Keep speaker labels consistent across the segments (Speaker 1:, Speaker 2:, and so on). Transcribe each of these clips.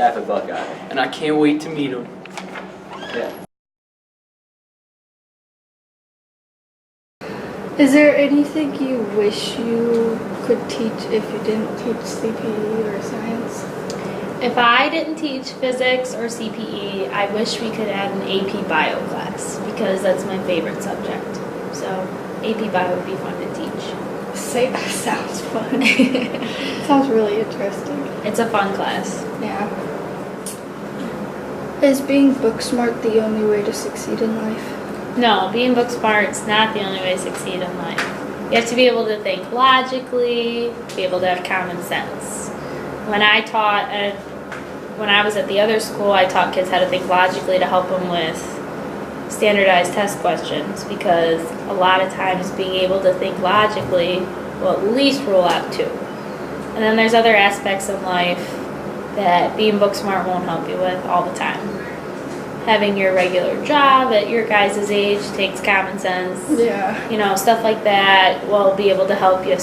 Speaker 1: staff at Buckeye, and I can't wait to meet him. Yeah.
Speaker 2: Is there anything you wish you could teach if you didn't teach CPE or science?
Speaker 3: If I didn't teach physics or CPE, I wish we could add an AP Bio class because that's my favorite subject. So AP Bio would be fun to teach.
Speaker 2: Say that sounds fun. Sounds really interesting.
Speaker 3: It's a fun class.
Speaker 2: Yeah. Is being book smart the only way to succeed in life?
Speaker 3: No, being book smart is not the only way to succeed in life. You have to be able to think logically, be able to have common sense. When I was at the other school, I taught kids how to think logically to help them with standardized test questions because a lot of times being able to think logically will at least rule out 2. And then there's other aspects in life that being book smart won't help you with all the time. Having your regular job at your guys' age takes common sense.
Speaker 2: Yeah.
Speaker 3: You know, stuff like that will be able to help you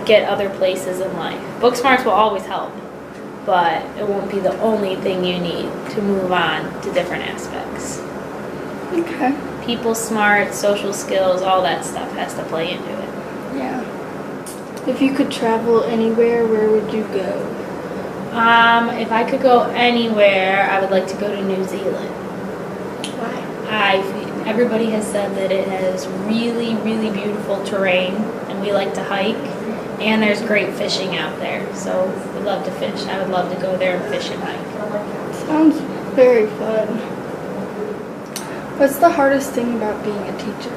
Speaker 3: get other places in life. Book smarts will always help, but it won't be the only thing you need to move on to different aspects.
Speaker 2: Okay.
Speaker 3: People smart, social skills, all that stuff has to play into it.
Speaker 2: Yeah. If you could travel anywhere, where would you go?
Speaker 3: If I could go anywhere, I would like to go to New Zealand.
Speaker 2: Why?
Speaker 3: Everybody has said that it has really, really beautiful terrain, and we like to hike, and there's great fishing out there. So we love to fish. I would love to go there and fish and hike.
Speaker 2: Sounds very fun. What's the hardest thing about being a teacher?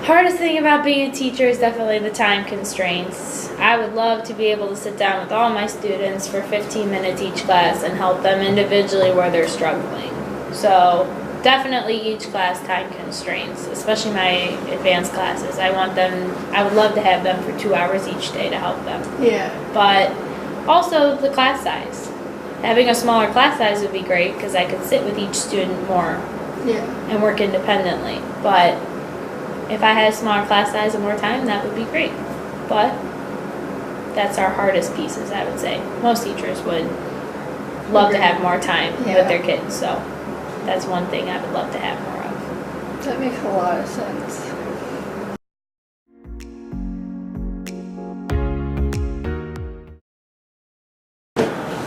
Speaker 3: Hardest thing about being a teacher is definitely the time constraints. I would love to be able to sit down with all my students for 15 minutes each class and help them individually where they're struggling. So definitely each class time constraints, especially my advanced classes. I would love to have them for 2 hours each day to help them.
Speaker 2: Yeah.
Speaker 3: But also the class size. Having a smaller class size would be great because I could sit with each student more and work independently. But if I had a smaller class size and more time, that would be great. But that's our hardest pieces, I would say. Most teachers would love to have more time with their kids, so that's one thing I would love to have more of.
Speaker 2: That makes a lot of sense.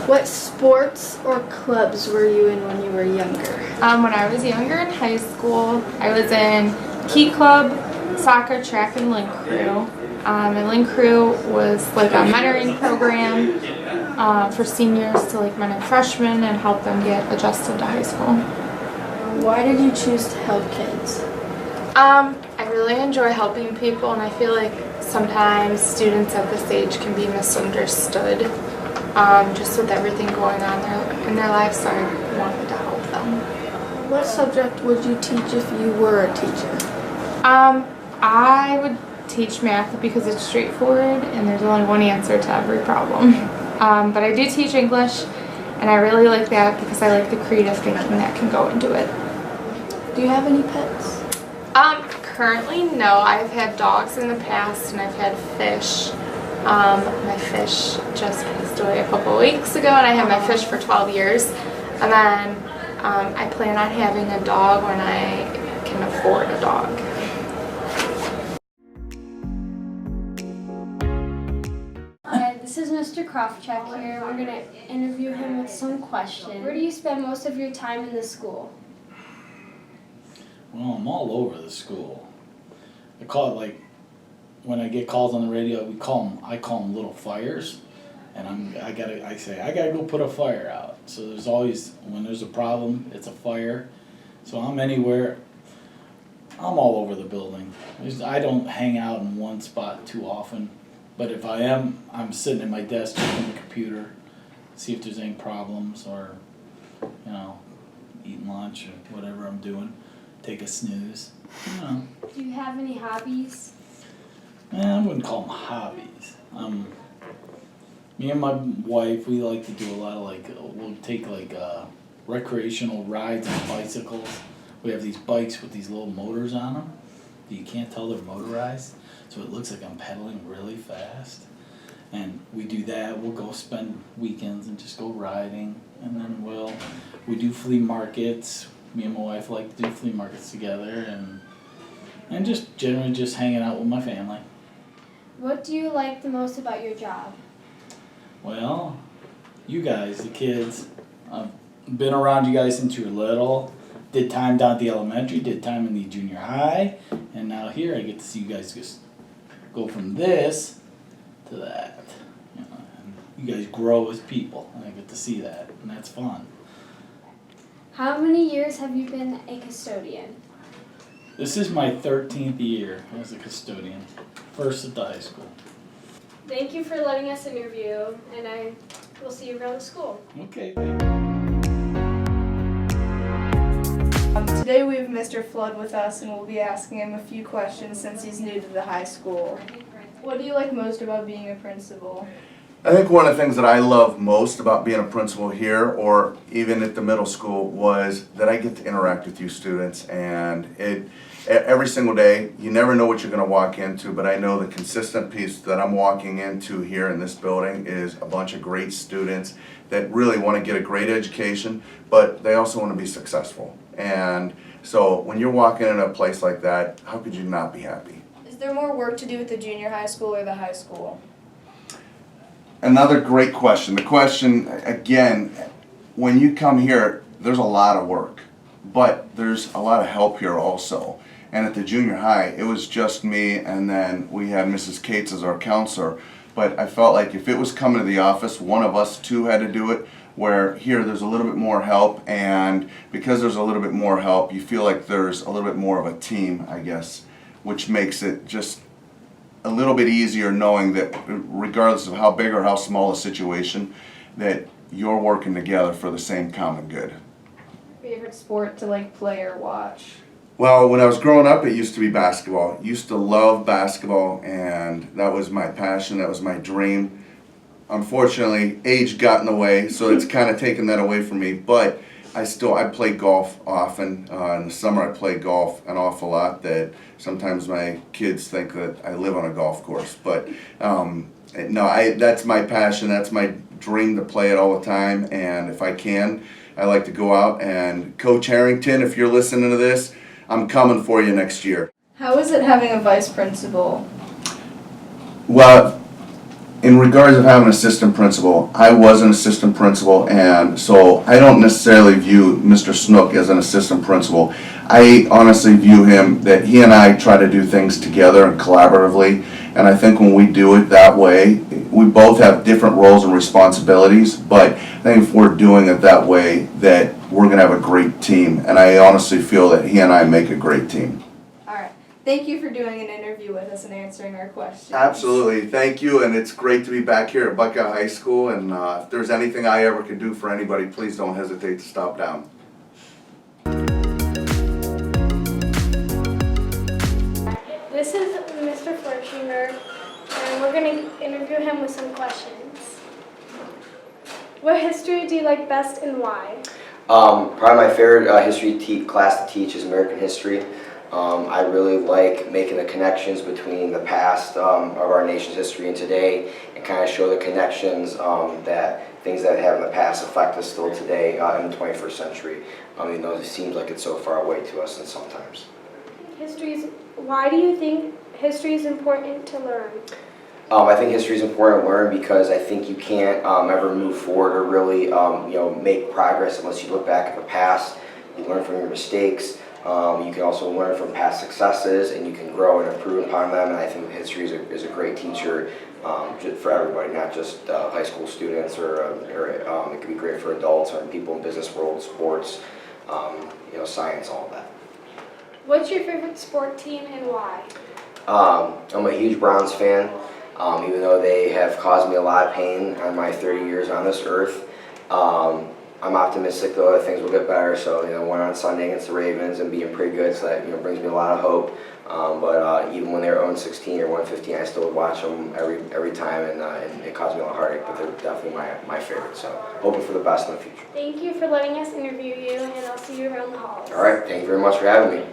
Speaker 2: What sports or clubs were you in when you were younger?
Speaker 4: When I was younger in high school, I was in Key Club, soccer, track, and link crew. And link crew was like a mentoring program for seniors to like mentor freshmen and help them get adjusted to high school.
Speaker 2: Why did you choose to help kids?
Speaker 4: I really enjoy helping people, and I feel like sometimes students at this age can be misunderstood just with everything going on in their lives, so I wanted to help them.
Speaker 2: What subject would you teach if you were a teacher?
Speaker 4: I would teach math because it's straightforward and there's only one answer to every problem. But I do teach English, and I really like that because I like the creative thinking that can go into it.
Speaker 2: Do you have any pets?
Speaker 4: Currently, no. I've had dogs in the past, and I've had fish. My fish just passed away a couple of weeks ago, and I had my fish for 12 years. And then I plan on having a dog when I can afford a dog.
Speaker 5: Hi, this is Mr. Krofchak here. We're going to interview him with some questions. Where do you spend most of your time in the school?
Speaker 6: Well, I'm all over the school. I call it like, when I get calls on the radio, I call them little fires, and I say I gotta go put a fire out. So there's always, when there's a problem, it's a fire. So I'm anywhere. I'm all over the building. I don't hang out in one spot too often, but if I am, I'm sitting at my desk checking the computer, see if there's any problems, or eating lunch or whatever I'm doing. Take a snooze.
Speaker 5: Do you have any hobbies?
Speaker 6: I wouldn't call them hobbies. Me and my wife, we like to do a lot of we'll take recreational rides on bicycles. We have these bikes with these little motors on them. You can't tell they're motorized, so it looks like I'm pedaling really fast. And we do that, we'll go spend weekends and just go riding, and then we do flea markets. Me and my wife like to do flea markets together, and just generally just hanging out with my family.
Speaker 5: What do you like the most about your job?
Speaker 6: Well, you guys, the kids, I've been around you guys since you were little. Did time down at the elementary, did time in the junior high, and now here I get to see you guys just go from this to that. You know, and you guys grow as people, and I get to see that, and that's fun.
Speaker 5: How many years have you been a custodian?
Speaker 6: This is my 13th year as a custodian, first at the high school.
Speaker 5: Thank you for letting us interview, and I will see you around the school.
Speaker 6: Okay.
Speaker 2: Today we have Mr. Flood with us, and we'll be asking him a few questions since he's new to the high school. What do you like most about being a principal?
Speaker 7: I think one of the things that I love most about being a principal here, or even at the middle school, was that I get to interact with you students, and every single day, you never know what you're going to walk into, but I know the consistent piece that I'm walking into here in this building is a bunch of great students that really want to get a great education, but they also want to be successful. And so when you're walking in a place like that, how could you not be happy?
Speaker 2: Is there more work to do with the junior high school or the high school?
Speaker 7: Another great question. The question, again, when you come here, there's a lot of work, but there's a lot of help here also. And at the junior high, it was just me, and then we had Mrs. Cates as our counselor. But I felt like if it was coming to the office, one of us two had to do it, where here there's a little bit more help, and because there's a little bit more help, you feel like there's a little bit more of a team, I guess, which makes it just a little bit easier knowing that regardless of how big or how small a situation, that you're working together for the same common good.
Speaker 2: Favorite sport to play or watch?
Speaker 7: Well, when I was growing up, it used to be basketball. Used to love basketball, and that was my passion, that was my dream. Unfortunately, age got in the way, so it's kind of taken that away from me, but I play golf often. In the summer I play golf an awful lot, that sometimes my kids think that I live on a golf course. But no, that's my passion, that's my dream to play it all the time, and if I can, I like to go out and Coach Harrington, if you're listening to this, I'm coming for you next year.
Speaker 2: How is it having a vice principal?
Speaker 7: Well, in regards of having an assistant principal, I was an assistant principal, and so I don't necessarily view Mr. Snook as an assistant principal. I honestly view him that he and I try to do things together and collaboratively, and I think when we do it that way, we both have different roles and responsibilities, but I think if we're doing it that way, that we're going to have a great team, and I honestly feel that he and I make a great team.
Speaker 2: Thank you for doing an interview with us and answering our questions.
Speaker 7: Absolutely, thank you, and it's great to be back here at Buckeye High School, and if there's anything I ever could do for anybody, please don't hesitate to stop down.
Speaker 5: This is Mr. Flerschinger, and we're going to interview him with some questions. What history do you like best and why?
Speaker 8: Probably my favorite history class to teach is American history. I really like making the connections between the past of our nation's history and today, and kind of show the connections that things that have in the past affect us still today in the 21st century. Even though it seems like it's so far away to us and sometimes.
Speaker 5: Why do you think history is important to learn?
Speaker 8: I think history is important to learn because I think you can't ever move forward or really make progress unless you look back at the past. You learn from your mistakes. You can also learn from past successes, and you can grow and improve upon them. And I think history is a great teacher for everybody, not just high school students, or it can be great for adults or people in business world, sports, science, all of that.
Speaker 5: What's your favorite sport team and why?
Speaker 8: I'm a huge Browns fan, even though they have caused me a lot of pain on my 30 years on this earth. I'm optimistic though that things will get better. So one on Sunday against the Ravens and being pretty good, so that brings me a lot of hope. But even when they're 0-16 or 1-15, I still would watch them every time, and it caused me a lot of heartache. But they're definitely my favorite. So hoping for the best in the future.
Speaker 5: Thank you for letting us interview you, and I'll see you around the halls.
Speaker 8: All right, thank you very much for having me.